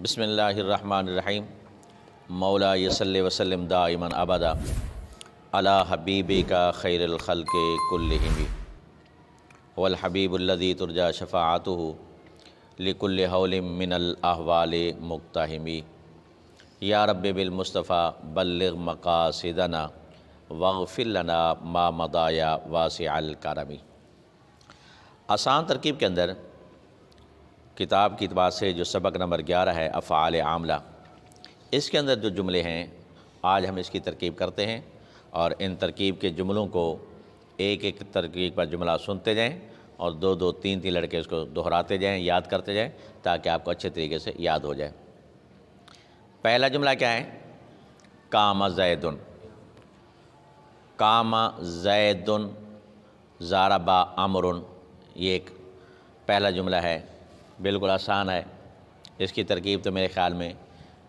بسم اللہ الرحمن الرحیم مولا یصلی وسلم دائما ابدا علی حبیبک خیر الخلق کلہم والحبیب الذی ترجى شفاعته لکل حول من الاحوال مقتحم یا رب بالمصطفیٰ بلغ مقاصدنا واغفر لنا ما مضى یا واسع الکرم۔ آسان ترکیب کے اندر کتاب کی اعتبار سے جو سبق نمبر 11 ہے افعال عاملہ، اس کے اندر جو جملے ہیں آج ہم اس کی ترکیب کرتے ہیں، اور ان ترکیب کے جملوں کو ایک ایک ترکیب پر جملہ سنتے جائیں اور دو دو تین تین لڑکے اس کو دہراتے جائیں، یاد کرتے جائیں تاکہ آپ کو اچھے طریقے سے یاد ہو جائے۔ پہلا جملہ کیا ہے؟ قام زید، قام زید ضرب عمر، یہ ایک پہلا جملہ ہے، بالکل آسان ہے۔ اس کی ترکیب تو میرے خیال میں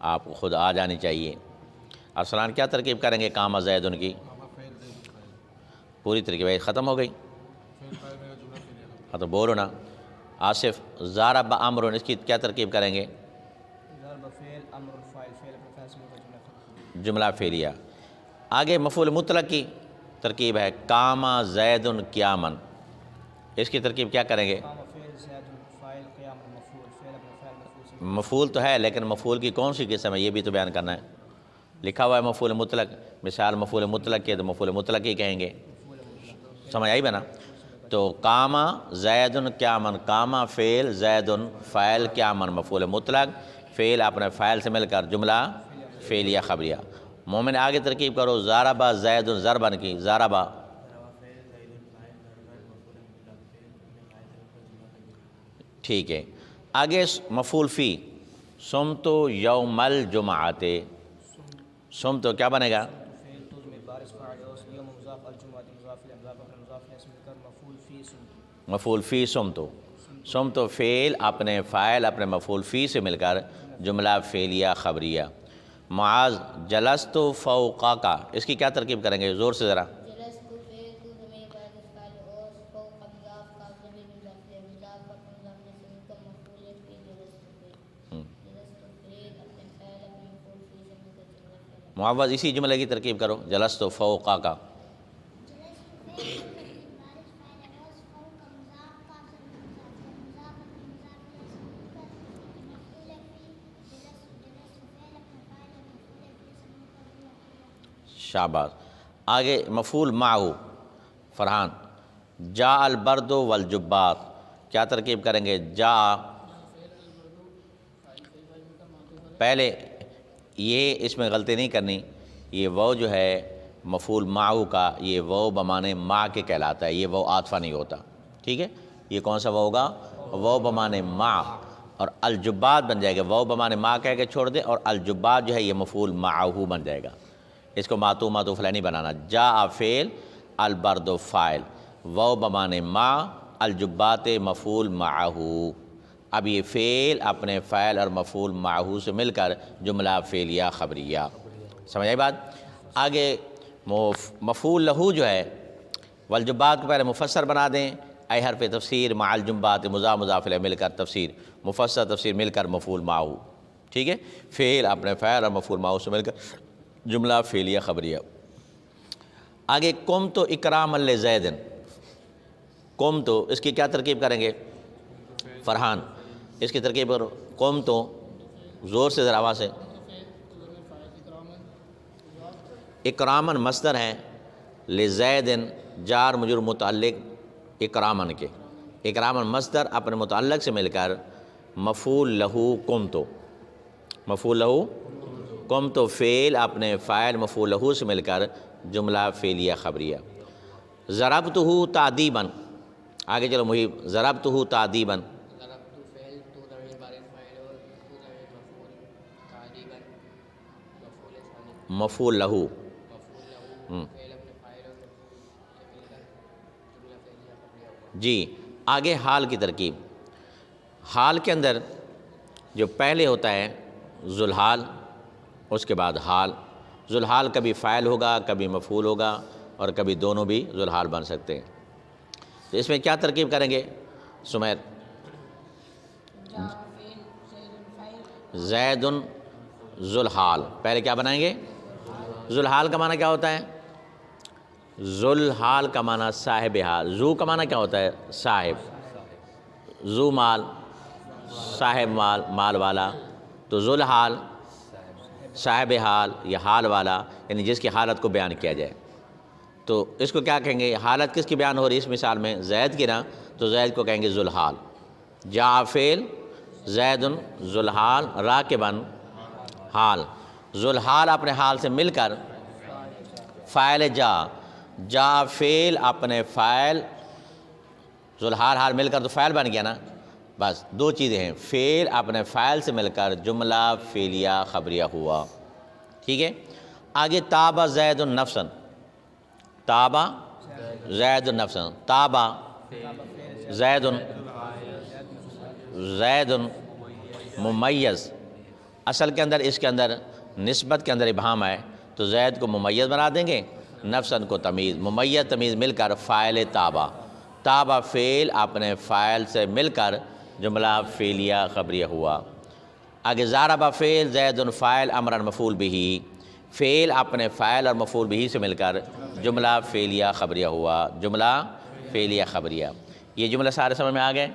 آپ کو خود آ جانی چاہیے۔ ارسلان کیا ترکیب کریں گے قام زید کی؟ پوری ترکیب ختم ہو گئی؟ ہاں تو بولو نا۔ آصف ضرب عمر، اس کی کیا ترکیب کریں گے؟ جملہ فعلیہ۔ آگے مفعول مطلق کی ترکیب ہے قام زید قیاما، اس کی ترکیب کیا کریں گے؟ مفعول تو ہے لیکن مفعول کی کون سی قسم ہے یہ بھی تو بیان کرنا ہے۔ لکھا ہوا ہے مفعول مطلق، مثال مفعول مطلق کے تو مفعول مطلق ہی کہیں گے، سمجھ آئی بنا؟ تو قام زید قیاما، قام فعل، زید فاعل، قیاما مفعول مطلق، فعل اپنے فاعل سے مل کر جملہ فعلیہ خبریہ۔ مومن آگے ترکیب کرو ضرب زید ضربا کی، ضرب ٹھیک ہے۔ آگے مفعول فی، صمت یوم الجمعۃ، صمت کیا بنے گا؟ مفعول فی صمت، صمت فعل اپنے فاعل اپنے مفعول فی سے مل کر جملہ فعلیہ خبریہ۔ معاذ جلست فوقک، اس کی کیا ترکیب کریں گے؟ زور سے ذرا۔ معوض اسی جملے کی ترکیب کرو، جلست فوقک۔ شاباش۔ آگے مفعول معہو، فرحان جاء البرد والجبات، کیا ترکیب کریں گے؟ جاء، پہلے یہ اس میں غلطی نہیں کرنی، یہ وہ جو ہے مفعول معہو کا یہ وہ بمانے ما کے کہلاتا ہے، یہ وہ عاطفہ نہیں ہوتا، ٹھیک ہے؟ یہ کون سا وہ ہوگا؟ وہ بمانے ما، اور الجبات بن جائے گا، وہ بمانے ما کہہ کے چھوڑ دیں اور الجبات جو ہے یہ مفعول معہو بن جائے گا۔ اس کو معطوف معطوف علیہ نہیں بنانا۔ جاء فعل، البرد فاعل، وہ بمانے ما، الجبات مفعول معہو۔ اب یہ فعل اپنے فاعل اور مفعول معہو سے مل کر جملہ فعلیہ خبریہ، سمجھ آئی بات؟ آگے مفعول لہو جو ہے والجبات کو پہلے مفسر بنا دیں، اے حرف تفسیر مع الجبات مضاف مضاف الیہ مل کر تفسیر، مفسر تفسیر مل کر مفعول معہو، ٹھیک ہے؟ فعل اپنے فاعل اور مفعول معہو سے مل کر جملہ فعلیہ خبریہ۔ آگے قمت اکراما لزید، قمت اس کی کیا ترکیب کریں گے؟ فرحان اس کی ترکیب کرو، قمت زور سے ذرا آواز سے۔ اکرامن مصدر ہے، لزید جار مجرور متعلق اکرامن کے، اکرامن مصدر اپنے متعلق سے مل کر مفعول لہو قمت، مفعول لہو قمت فعل اپنے فاعل مفعول لہو سے مل کر جملہ فعلیہ خبریہ۔ ضربتہ تعدیبا، آگے چلو محیب، ضربتہ تعدیبا، مفعول لہو، جی۔ آگے حال کی ترکیب، حال کے اندر جو پہلے ہوتا ہے ذوالحال، اس کے بعد حال، ذوالحال کبھی فاعل ہوگا کبھی مفعول ہوگا اور کبھی دونوں بھی ذوالحال بن سکتے ہیں۔ تو اس میں کیا ترکیب کریں گے سمیر؟ زید ذو الحال، پہلے کیا بنائیں گے؟ ذو الحال کا معنی کیا ہوتا ہے؟ ذو الحال کا معنی صاحب حال، ذو کا معنی کیا ہوتا ہے؟ صاحب، ذو مال، صاحب مال، مال والا، تو ذو الحال صاحب حال یا حال والا، یعنی جس کی حالت کو بیان کیا جائے، تو اس کو کیا کہیں گے؟ حالت کس کی بیان ہو رہی ہے اس مثال میں؟ زید کی نا، تو زید کو کہیں گے ذو الحال۔ جاء فعل زید ذو الحال راکبا حال، ذو الحال اپنے حال سے مل کر فاعل جا فعل اپنے فاعل، ذو الحال حال مل کر تو فاعل بن گیا نا، بس دو چیزیں ہیں، فعل اپنے فاعل سے مل کر جملہ فعلیہ خبریہ ہوا، ٹھیک ہے۔ آگے تابع زید نفسا، تابع زید نفسا، تابع زید ممیز، اصل کے اندر اس کے اندر نسبت کے اندر ابہام ہے، تو زید کو ممیز بنا دیں گے، نفسن کو تمیز، ممیز تمیز مل کر فاعل تابع، تابع فعل اپنے فاعل سے مل کر جملہ فعلیہ خبریہ ہوا۔ آگے ضرب فعل زید فاعل امرا مفعول بہ، فعل اپنے فاعل اور مفعول بہ سے مل کر جملہ فعلیہ خبریہ ہوا، جملہ فعلیہ خبریہ۔ یہ جملہ سارے سمجھ میں آ گئے؟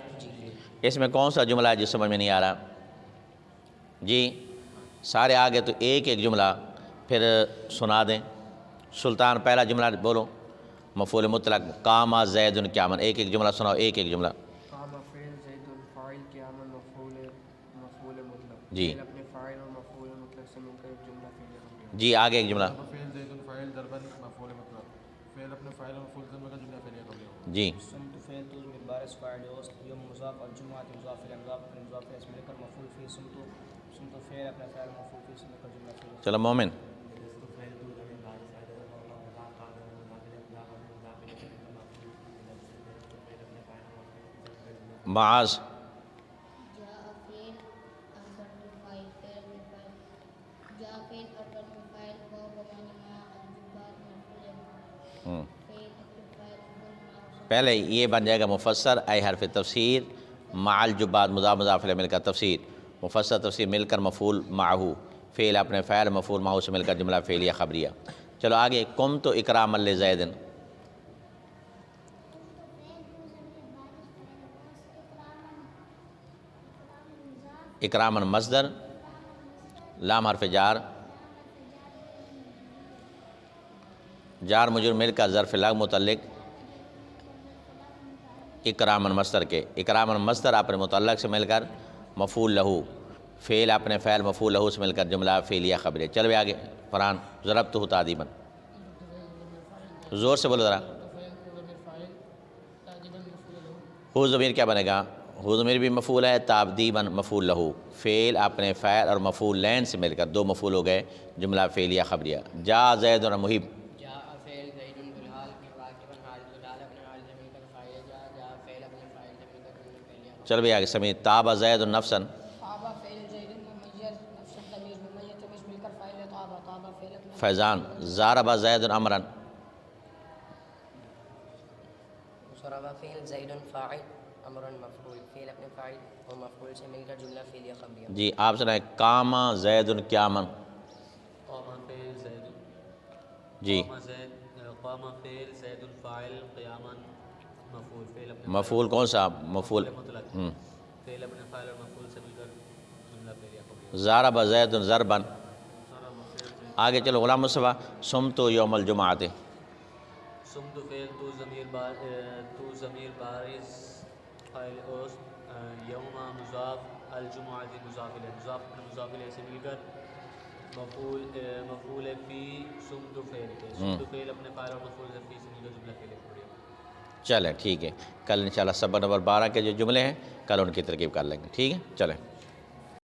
اس میں کون سا جملہ ہے جو سمجھ میں نہیں آ رہا؟ جی سارے آگے تو ایک ایک جملہ پھر سنا دیں۔ سلطان پہلا جملہ بولو، مفعول مطلق، قام زید قیاما، ایک ایک جملہ سناؤ، ایک ایک جملہ۔ قام فعل زید فاعل قیاما مفعول مطلق، جی فعل اپنے فاعل اور مفعول مطلق سے مل کر ایک جملہ فعلیہ خبریہ۔ جی آگے ایک جملہ۔ فعل زید فاعل ضربا مفعول مطلق، فعل اپنے فاعل اور مفعول سے مل کر جملہ فعلیہ خبریہ۔ جی صمت فعل تو ضمیر بارز فاعل اوست یوم مضاف الجمعہ مضاف الیہ مضاف الیہ مضاف الیہ سے مل کر مفعول فی، صمت فعل اپنے فاعل مفعول فی سے مل کر جملہ فعلیہ۔ چلو مومن۔ معاذ۔ پہلے یہ بن جائے گا مفسر اے حرف تفسیر مع الجبات مضاف مضاف الیہ مل کر تفسیر، مفسر تفسیر مل کر مفعول معہو، فعل اپنے فاعل مفعول معہو سے مل کر جملہ فعلیہ خبریہ۔ چلو آگے قمت اکراما لزید، اکراما مصدر، لام حرف جار، جار مجرور مل کر ظرف لغو متعلق اکرامن مصدر کے، اکرامن مصدر اپنے متعلق سے مل کر مفعول لہو، فعل اپنے فعل مفعول لہو سے مل کر جملہ فعلیہ خبریہ۔ چلو آگے قرآن ضربتہ تعذیبا، زور سے بولو ذرا۔ ہو ضمیر کیا بنے گا؟ ہو ضمیر بھی مفعول ہے، تعذیبا مفعول لہو، فعل اپنے فعل اور مفعول لین سے مل کر دو مفعول ہو گئے، جملہ فعلیہ خبریہ۔ جا زید محب، چل بھی آگے سمیت تابع زید نفسا، فیضان ضرب زید امرا، ضرب فعل زید فاعل امر مفعول، فعل اپنے فاعل اور مفعول سے مل کر جملہ فعلیہ خبریہ۔ جی آپ سنائیں قام زید قیاما، قام فعل زید، جی قام فعل زید فاعل قیاما مفعول، فعل اپنے مفعول کون سا؟ مفعول مطلق، فعل اپنے فاعل اور مفعول سے مل کر جملہ فعلیہ خبریہ۔ ضرب زید ضربا۔ آگے چلو غلام مصطفیٰ، صمت یوم الجمعۃ، صمت فعل تو ضمیر بارز فاعل اوست یوم مضاف الجمعہ مضاف الیہ، مضاف اپنے مضاف الیہ سے مل کر مفعول فی صمت فعل کے، صمت فعل اپنے فاعل اور مفعول سے فی سے مل کر جملہ فعلیہ خبریہ۔ چلیں ٹھیک ہے، کل انشاءاللہ سبق نمبر 12 کے جو جملے ہیں کل ان کی ترکیب کر لیں گے، ٹھیک ہے چلیں۔